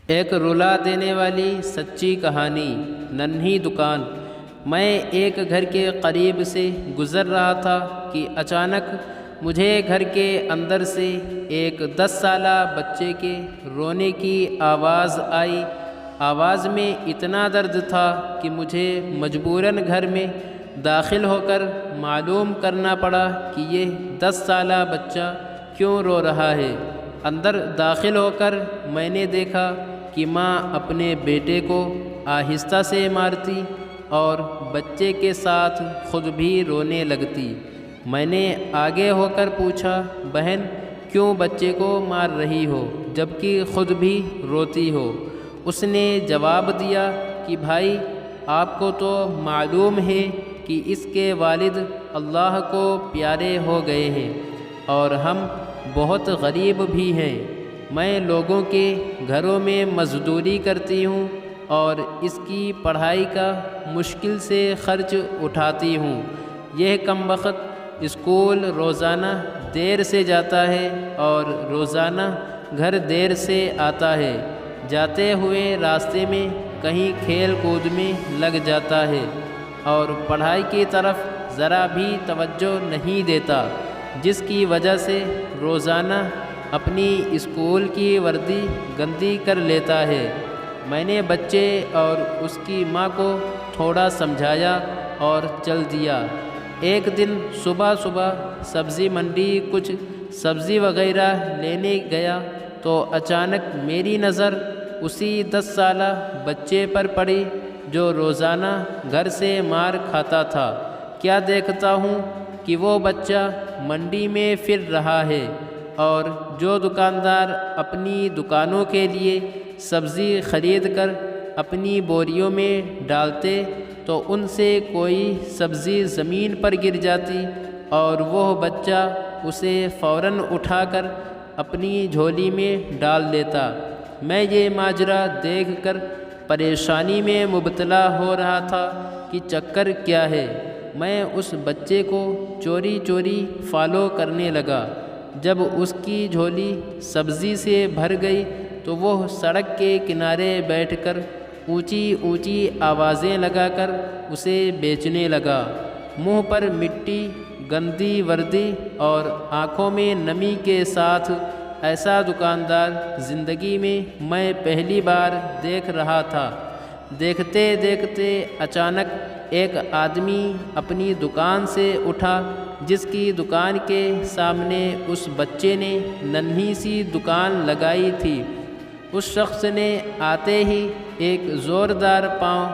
ایک رلا دینے والی سچی کہانی۔ ننھی دکان۔ میں ایک گھر کے قریب سے گزر رہا تھا کہ اچانک مجھے گھر کے اندر سے ایک 10 سالہ بچے کے رونے کی آواز آئی۔ آواز میں اتنا درد تھا کہ مجھے مجبوراً گھر میں داخل ہو کر معلوم کرنا پڑا کہ یہ 10 سالہ بچہ کیوں رو رہا ہے۔ اندر داخل ہو کر میں نے دیکھا کہ ماں اپنے بیٹے کو آہستہ سے مارتی اور بچے کے ساتھ خود بھی رونے لگتی۔ میں نے آگے ہو کر پوچھا، بہن کیوں بچے کو مار رہی ہو جبکہ خود بھی روتی ہو؟ اس نے جواب دیا کہ بھائی، آپ کو تو معلوم ہے کہ اس کے والد اللہ کو پیارے ہو گئے ہیں اور ہم بہت غریب بھی ہیں۔ میں لوگوں کے گھروں میں مزدوری کرتی ہوں اور اس کی پڑھائی کا مشکل سے خرچ اٹھاتی ہوں۔ یہ کمبخت اسکول روزانہ دیر سے جاتا ہے اور روزانہ گھر دیر سے آتا ہے۔ جاتے ہوئے راستے میں کہیں کھیل کود میں لگ جاتا ہے اور پڑھائی کی طرف ذرا بھی توجہ نہیں دیتا، جس کی وجہ سے روزانہ اپنی اسکول کی وردی گندی کر لیتا ہے۔ میں نے بچے اور اس کی ماں کو تھوڑا سمجھایا اور چل دیا۔ ایک دن صبح سبزی منڈی کچھ سبزی وغیرہ لینے گیا تو اچانک میری نظر اسی 10 سالہ بچے پر پڑی جو روزانہ گھر سے مار کھاتا تھا۔ کیا دیکھتا ہوں کہ وہ بچہ منڈی میں پھر رہا ہے اور جو دکاندار اپنی دکانوں کے لیے سبزی خرید کر اپنی بوریوں میں ڈالتے تو ان سے کوئی سبزی زمین پر گر جاتی اور وہ بچہ اسے فوراً اٹھا کر اپنی جھولی میں ڈال لیتا۔ میں یہ ماجرا دیکھ کر پریشانی میں مبتلا ہو رہا تھا کہ چکر کیا ہے۔ میں اس بچے کو چوری چوری فالو کرنے لگا۔ جب اس کی جھولی سبزی سے بھر گئی تو وہ سڑک کے کنارے بیٹھ کر اونچی اونچی آوازیں لگا کر اسے بیچنے لگا۔ منہ پر مٹی، گندی وردی اور آنکھوں میں نمی کے ساتھ ایسا دکاندار زندگی میں پہلی بار دیکھ رہا تھا۔ دیکھتے دیکھتے اچانک ایک آدمی اپنی دکان سے اٹھا جس کی دکان کے سامنے اس بچے نے ننھی سی دکان لگائی تھی۔ اس شخص نے آتے ہی ایک زوردار پاؤں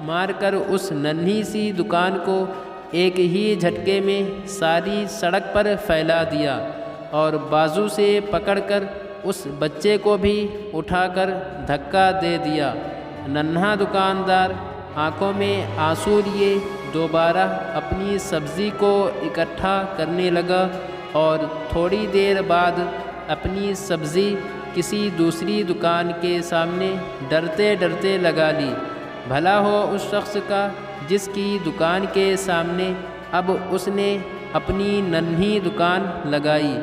مار کر اس ننھی سی دکان کو ایک ہی جھٹکے میں ساری سڑک پر پھیلا دیا اور بازو سے پکڑ کر اس بچے کو بھی اٹھا کر دھکا دے دیا۔ ننھا دکاندار آنکھوں میں آنسو لیے دوبارہ اپنی سبزی کو اکٹھا کرنے لگا اور تھوڑی دیر بعد اپنی سبزی کسی دوسری دکان کے سامنے ڈرتے ڈرتے لگا لی۔ بھلا ہو اس شخص کا جس کی دکان کے سامنے اب اس نے اپنی ننھی دکان لگائی۔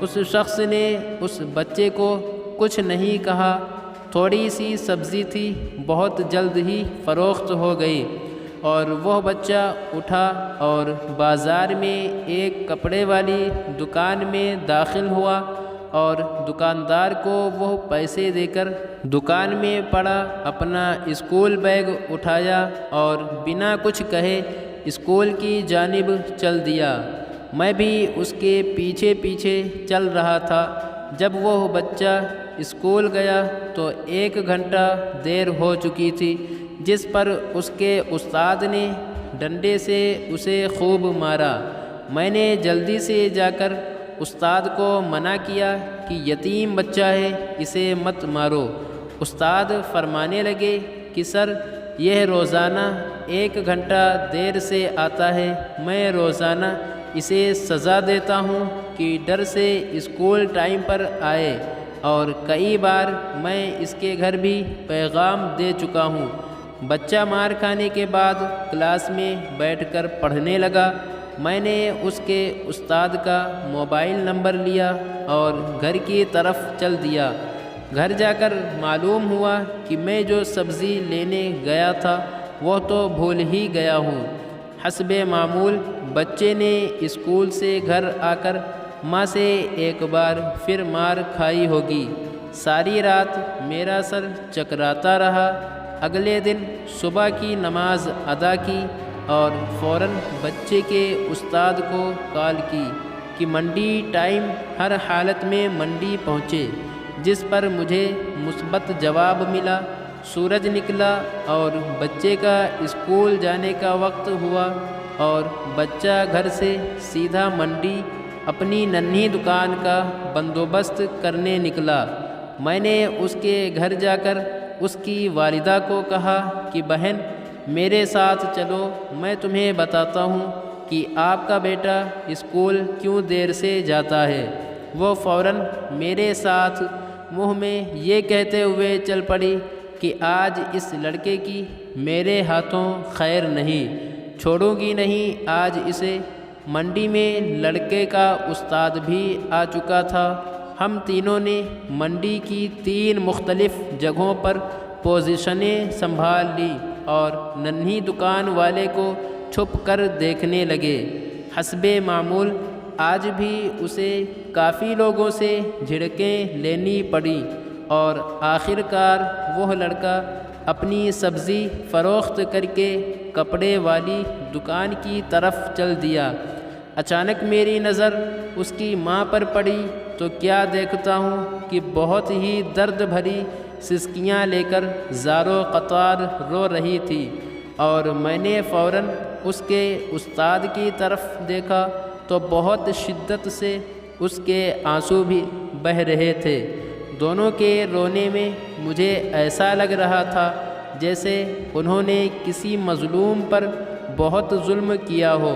اس شخص نے اس بچے کو کچھ نہیں کہا۔ تھوڑی سی سبزی تھی، بہت جلد ہی فروخت ہو گئی اور وہ بچہ اٹھا اور بازار میں ایک کپڑے والی دکان میں داخل ہوا اور دکاندار کو وہ پیسے دے کر دکان میں پڑا اپنا اسکول بیگ اٹھایا اور بنا کچھ کہے اسکول کی جانب چل دیا۔ میں بھی اس کے پیچھے پیچھے چل رہا تھا۔ جب وہ بچہ اسکول گیا تو 1 گھنٹہ دیر ہو چکی تھی، جس پر اس کے استاد نے ڈنڈے سے اسے خوب مارا۔ میں نے جلدی سے جا کر استاد کو منع کیا کہ یتیم بچہ ہے، اسے مت مارو۔ استاد فرمانے لگے کہ سر، یہ روزانہ 1 گھنٹہ دیر سے آتا ہے، میں روزانہ اسے سزا دیتا ہوں کہ ڈر سے اسکول ٹائم پر آئے اور کئی بار میں اس کے گھر بھی پیغام دے چکا ہوں۔ بچہ مار کھانے کے بعد کلاس میں بیٹھ کر پڑھنے لگا۔ میں نے اس کے استاد کا موبائل نمبر لیا اور گھر کی طرف چل دیا۔ گھر جا کر معلوم ہوا کہ میں جو سبزی لینے گیا تھا وہ تو بھول ہی گیا ہوں۔ حسب معمول بچے نے اسکول سے گھر آ کر ماں سے ایک بار پھر مار کھائی ہوگی۔ ساری رات میرا سر چکراتا رہا۔ اگلے دن صبح کی نماز ادا کی اور فوراً بچے کے استاد کو کال کی کہ منڈی ٹائم ہر حالت میں منڈی پہنچے، جس پر مجھے مثبت جواب ملا۔ سورج نکلا اور بچے کا اسکول جانے کا وقت ہوا اور بچہ گھر سے سیدھا منڈی اپنی ننھی دکان کا بندوبست کرنے نکلا۔ میں نے اس کے گھر جا کر اس کی والدہ کو کہا کہ بہن میرے ساتھ چلو، میں تمہیں بتاتا ہوں کہ آپ کا بیٹا اسکول کیوں دیر سے جاتا ہے۔ وہ فوراً میرے ساتھ منہ میں یہ کہتے ہوئے چل پڑی کہ آج اس لڑکے کی میرے ہاتھوں خیر نہیں، چھوڑوں گی نہیں آج اسے۔ منڈی میں لڑکے کا استاد بھی آ چکا تھا۔ ہم تینوں نے منڈی کی 3 مختلف جگہوں پر پوزیشنیں سنبھال لی اور ننھی دکان والے کو چھپ کر دیکھنے لگے۔ حسب معمول آج بھی اسے کافی لوگوں سے جھڑکیں لینی پڑی اور آخر کار وہ لڑکا اپنی سبزی فروخت کر کے کپڑے والی دکان کی طرف چل دیا۔ اچانک میری نظر اس کی ماں پر پڑی تو کیا دیکھتا ہوں کہ بہت ہی درد بھری سسکیاں لے کر زارو قطار رو رہی تھی، اور میں نے فوراً اس کے استاد کی طرف دیکھا تو بہت شدت سے اس کے آنسو بھی بہہ رہے تھے۔ دونوں کے رونے میں مجھے ایسا لگ رہا تھا جیسے انہوں نے کسی مظلوم پر بہت ظلم کیا ہو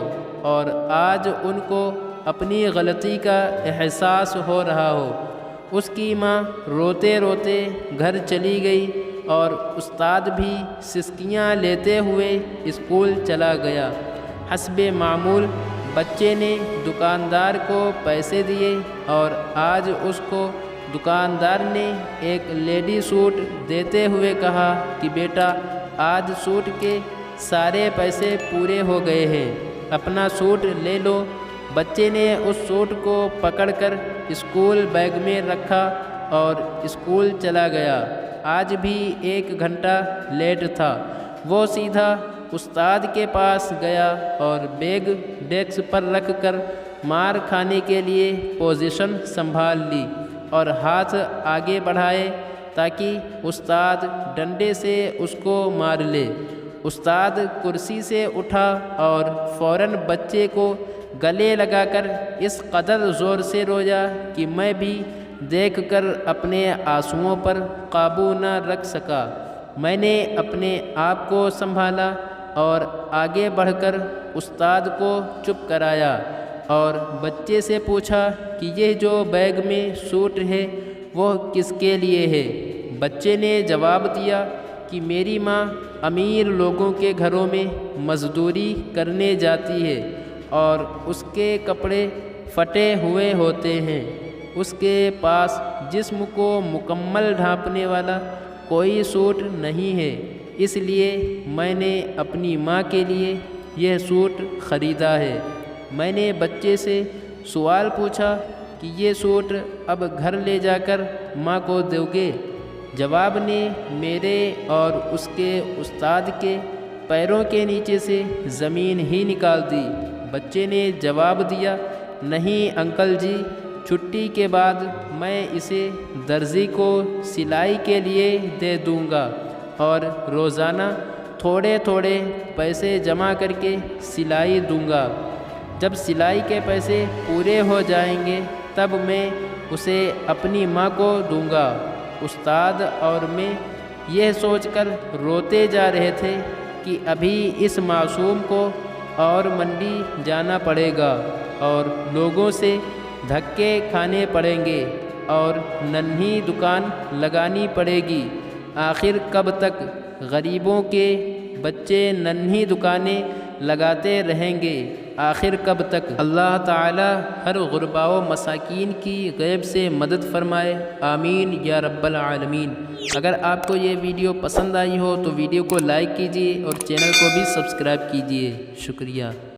اور آج ان کو اپنی غلطی کا احساس ہو رہا ہو۔ اس کی ماں روتے روتے گھر چلی گئی اور استاد بھی سسکیاں لیتے ہوئے اسکول چلا گیا۔ حسب معمول بچے نے دکاندار کو پیسے دیے اور آج اس کو دکاندار نے ایک لیڈی سوٹ دیتے ہوئے کہا کہ بیٹا آج سوٹ کے سارے پیسے پورے ہو گئے ہیں، اپنا سوٹ لے لو۔ بچے نے اس سوٹ کو پکڑ کر اسکول بیگ میں رکھا اور اسکول چلا گیا۔ آج بھی 1 گھنٹہ لیٹ تھا۔ وہ سیدھا استاد کے پاس گیا اور بیگ ڈیسک پر رکھ کر مار کھانے کے لیے پوزیشن سنبھال لی اور ہاتھ آگے بڑھائے تاکہ استاد ڈنڈے سے اس کو مار لے۔ استاد کرسی سے اٹھا اور فوراً بچے کو گلے لگا کر اس قدر زور سے رویا کہ میں بھی دیکھ کر اپنے آنسوؤں پر قابو نہ رکھ سکا۔ میں نے اپنے آپ کو سنبھالا اور آگے بڑھ کر استاد کو چپ کرایا اور بچے سے پوچھا کہ یہ جو بیگ میں سوٹ ہے وہ کس کے لیے ہے؟ بچے نے جواب دیا کہ میری ماں امیر لوگوں کے گھروں میں مزدوری کرنے جاتی ہے اور اس کے کپڑے پھٹے ہوئے ہوتے ہیں، اس کے پاس جسم کو مکمل ڈھانپنے والا کوئی سوٹ نہیں ہے، اس لیے میں نے اپنی ماں کے لیے یہ سوٹ خریدا ہے۔ میں نے بچے سے سوال پوچھا کہ یہ سوٹ اب گھر لے جا کر ماں کو دو گے؟ جواب نے میرے اور اس کے استاد کے پیروں کے نیچے سے زمین ہی نکال دی۔ بچے نے جواب دیا، نہیں انکل جی، چھٹی کے بعد میں اسے درزی کو سلائی کے لیے دے دوں گا اور روزانہ تھوڑے تھوڑے پیسے جمع کر کے سلائی دوں گا۔ جب سلائی کے پیسے پورے ہو جائیں گے تب میں اسے اپنی ماں کو دوں گا۔ استاد اور میں یہ سوچ کر روتے جا رہے تھے کہ ابھی اس معصوم کو اور منڈی جانا پڑے گا اور لوگوں سے دھکے کھانے پڑیں گے اور ننھی دکان لگانی پڑے گی۔ آخر کب تک غریبوں کے بچے ننھی دکانیں لگاتے رہیں گے؟ آخر کب تک؟ اللہ تعالی ہر غربا و مساکین کی غیب سے مدد فرمائے، آمین یا رب العالمین۔ اگر آپ کو یہ ویڈیو پسند آئی ہو تو ویڈیو کو لائک کیجیے اور چینل کو بھی سبسکرائب کیجیے۔ شکریہ۔